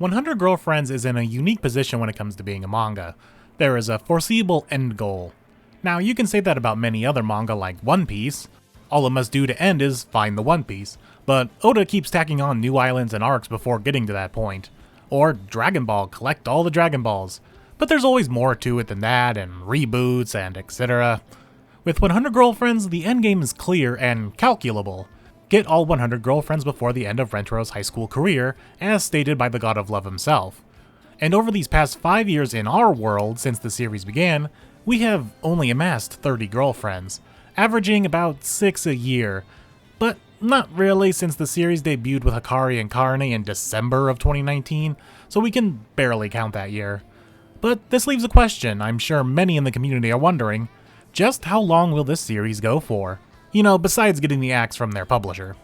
100 Girlfriends is in a unique position when it comes to being a manga. There is a foreseeable end goal. Now, you can say that about many other manga like One Piece. All it must do to end is find the One Piece, but Oda keeps tacking on new islands and arcs before getting to that point. Or Dragon Ball, collect all the Dragon Balls. But there's always more to it than that, and reboots and etc. With 100 Girlfriends, the endgame is clear and calculable. Get all 100 girlfriends before the end of Rentro's high school career, as stated by the God of Love himself. And over these past 5 years in our world since the series began, we have only amassed 30 girlfriends, averaging about 6 a year. But not really, since the series debuted with Hikari and Karne in December of 2019, so we can barely count that year. But this leaves a question I'm sure many in the community are wondering: just how long will this series go for? You know, besides getting the axe from their publisher.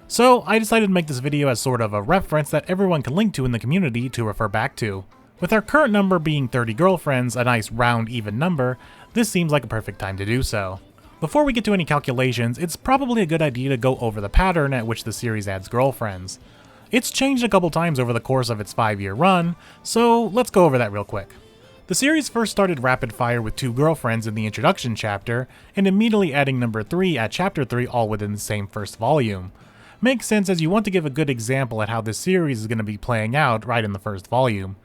So I decided to make this video as sort of a reference that everyone can link to in the community to refer back to. With our current number being 30 girlfriends, a nice round even number, this seems like a perfect time to do so. Before we get to any calculations, it's probably a good idea to go over the pattern at which the series adds girlfriends. It's changed a couple times over the course of its 5-year run, so let's go over that real quick. The series first started rapid fire with 2 girlfriends in the introduction chapter, and immediately adding number 3 at chapter 3 all within the same first volume. Makes sense, as you want to give a good example at how this series is going to be playing out right in the first volume.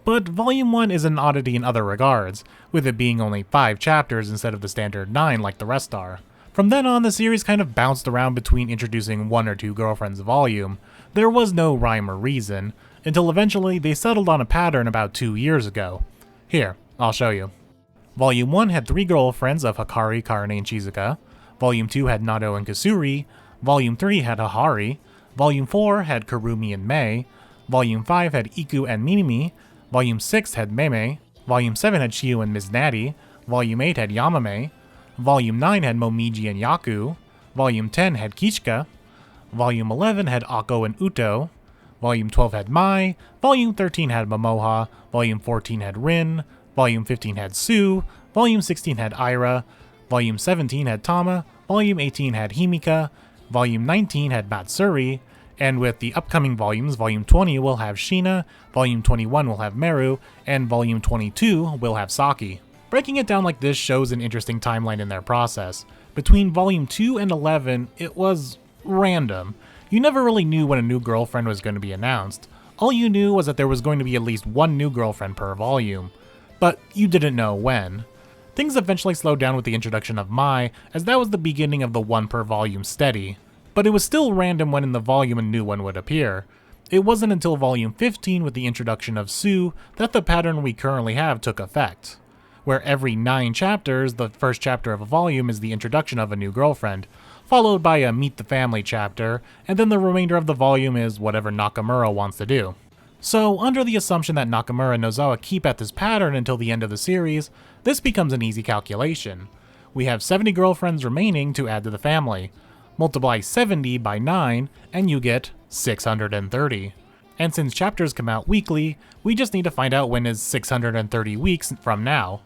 But volume 1 is an oddity in other regards, with it being only 5 chapters instead of the standard 9 like the rest are. From then on, the series kind of bounced around between introducing 1 or 2 girlfriends a volume. There was no rhyme or reason, until eventually they settled on a pattern about 2 years ago. Here, I'll show you. Volume 1 had 3 girlfriends of Hikari, Karne, and Shizuka. Volume 2 had Nado and Kasuri. Volume 3 had Hahari. Volume 4 had Kurumi and Mei. Volume 5 had Iku and Minimi. Volume 6 had Meme. Volume 7 had Shiu and Ms. Natty. Volume 8 had Yamame. Volume 9 had Momiji and Yaku. Volume 10 had Kishka. Volume 11 had Akko and Uto. Volume 12 had Mai, Volume 13 had Momoha, Volume 14 had Rin, Volume 15 had Sue, Volume 16 had Ira, Volume 17 had Tama, Volume 18 had Himika, Volume 19 had Matsuri, and with the upcoming volumes, Volume 20 will have Shina, Volume 21 will have Meru, and Volume 22 will have Saki. Breaking it down like this shows an interesting timeline in their process. Between Volume 2 and 11, it was random. You never really knew when a new girlfriend was going to be announced. All you knew was that there was going to be at least 1 new girlfriend per volume, but you didn't know when. Things eventually slowed down with the introduction of Mai, as that was the beginning of the 1 per volume steady, but it was still random when in the volume a new one would appear. It wasn't until volume 15 with the introduction of Sue that the pattern we currently have took effect, where every 9 chapters, the first chapter of a volume is the introduction of a new girlfriend, followed by a Meet the Family chapter, and then the remainder of the volume is whatever Nakamura wants to do. So, under the assumption that Nakamura and Nozawa keep at this pattern until the end of the series, this becomes an easy calculation. We have 70 girlfriends remaining to add to the family. Multiply 70 by 9, and you get 630. And since chapters come out weekly, we just need to find out when is 630 weeks from now.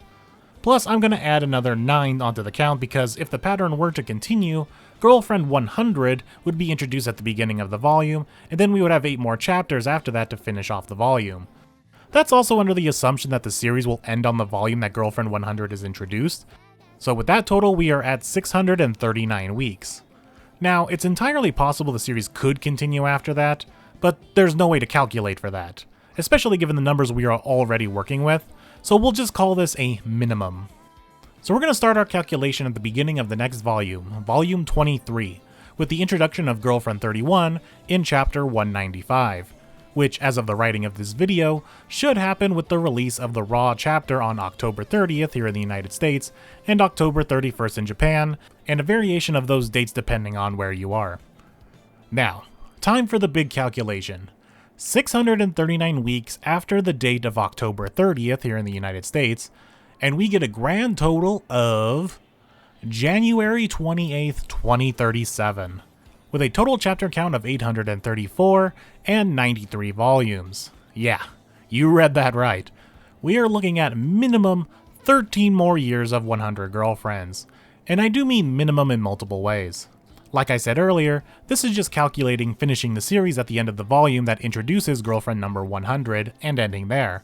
Plus, I'm going to add another 9 onto the count because if the pattern were to continue, Girlfriend 100 would be introduced at the beginning of the volume, and then we would have 8 more chapters after that to finish off the volume. That's also under the assumption that the series will end on the volume that Girlfriend 100 is introduced. So with that total, we are at 639 weeks. Now, it's entirely possible the series could continue after that, but there's no way to calculate for that, especially given the numbers we are already working with, so we'll just call this a minimum. So we're going to start our calculation at the beginning of the next volume, volume 23, with the introduction of Girlfriend 31 in chapter 195, which as of the writing of this video, should happen with the release of the Raw chapter on October 30th here in the United States, and October 31st in Japan, and a variation of those dates depending on where you are. Now, time for the big calculation. 639 weeks after the date of October 30th here in the United States, and we get a grand total of January 28th, 2037, with a total chapter count of 834 and 93 volumes. Yeah, you read that right. We are looking at minimum 13 more years of 100 Girlfriends, and I do mean minimum in multiple ways. Like I said earlier, this is just calculating finishing the series at the end of the volume that introduces girlfriend number 100 and ending there.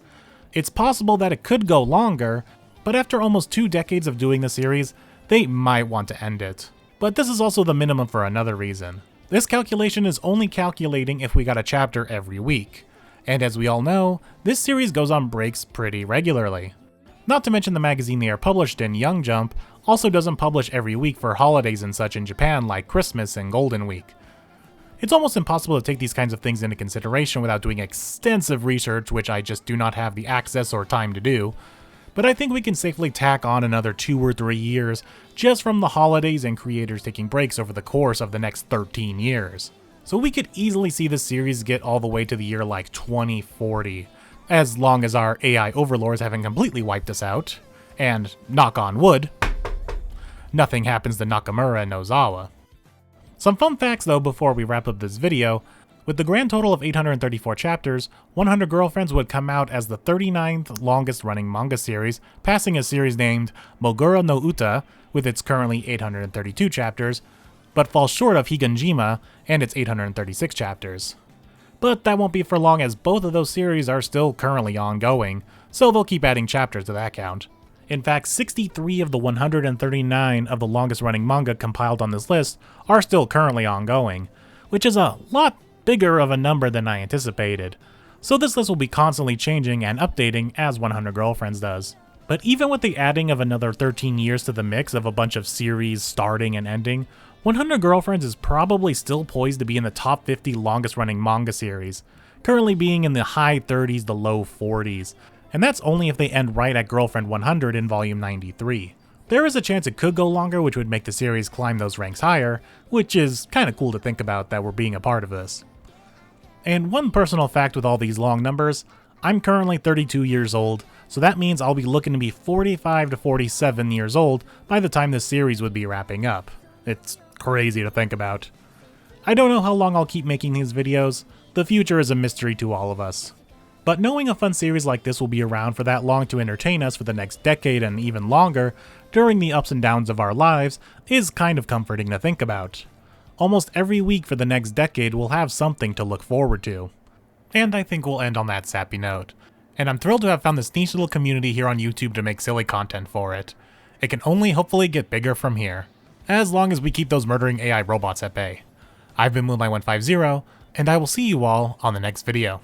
It's possible that it could go longer, but after almost 2 decades of doing the series, they might want to end it. But this is also the minimum for another reason. This calculation is only calculating if we got a chapter every week. And as we all know, this series goes on breaks pretty regularly. Not to mention the magazine they are published in, Young Jump, also doesn't publish every week for holidays and such in Japan like Christmas and Golden Week. It's almost impossible to take these kinds of things into consideration without doing extensive research, which I just do not have the access or time to do, but I think we can safely tack on another 2 or 3 years just from the holidays and creators taking breaks over the course of the next 13 years. So we could easily see this series get all the way to the year like 2040, as long as our AI overlords haven't completely wiped us out, and knock on wood, nothing happens to Nakamura and Nozawa. Some fun facts though before we wrap up this video. With the grand total of 834 chapters, 100 Girlfriends would come out as the 39th longest running manga series, passing a series named Mogura no Uta with its currently 832 chapters, but falls short of Higanjima and its 836 chapters. But that won't be for long as both of those series are still currently ongoing, so they'll keep adding chapters to that count. In fact, 63 of the 139 of the longest running manga compiled on this list are still currently ongoing, which is a lot bigger of a number than I anticipated. So this list will be constantly changing and updating as 100 Girlfriends does. But even with the adding of another 13 years to the mix of a bunch of series starting and ending, 100 Girlfriends is probably still poised to be in the top 50 longest running manga series, currently being in the high 30s to low 40s. And that's only if they end right at Girlfriend 100 in volume 93. There is a chance it could go longer, which would make the series climb those ranks higher, which is kinda cool to think about that we're being a part of this. And one personal fact with all these long numbers, I'm currently 32 years old, so that means I'll be looking to be 45 to 47 years old by the time this series would be wrapping up. It's crazy to think about. I don't know how long I'll keep making these videos, the future is a mystery to all of us. But knowing a fun series like this will be around for that long to entertain us for the next decade and even longer during the ups and downs of our lives is kind of comforting to think about. Almost every week for the next decade we'll have something to look forward to. And I think we'll end on that sappy note. And I'm thrilled to have found this niche little community here on YouTube to make silly content for it. It can only hopefully get bigger from here, as long as we keep those murdering AI robots at bay. I've been Moonlight150, and I will see you all on the next video.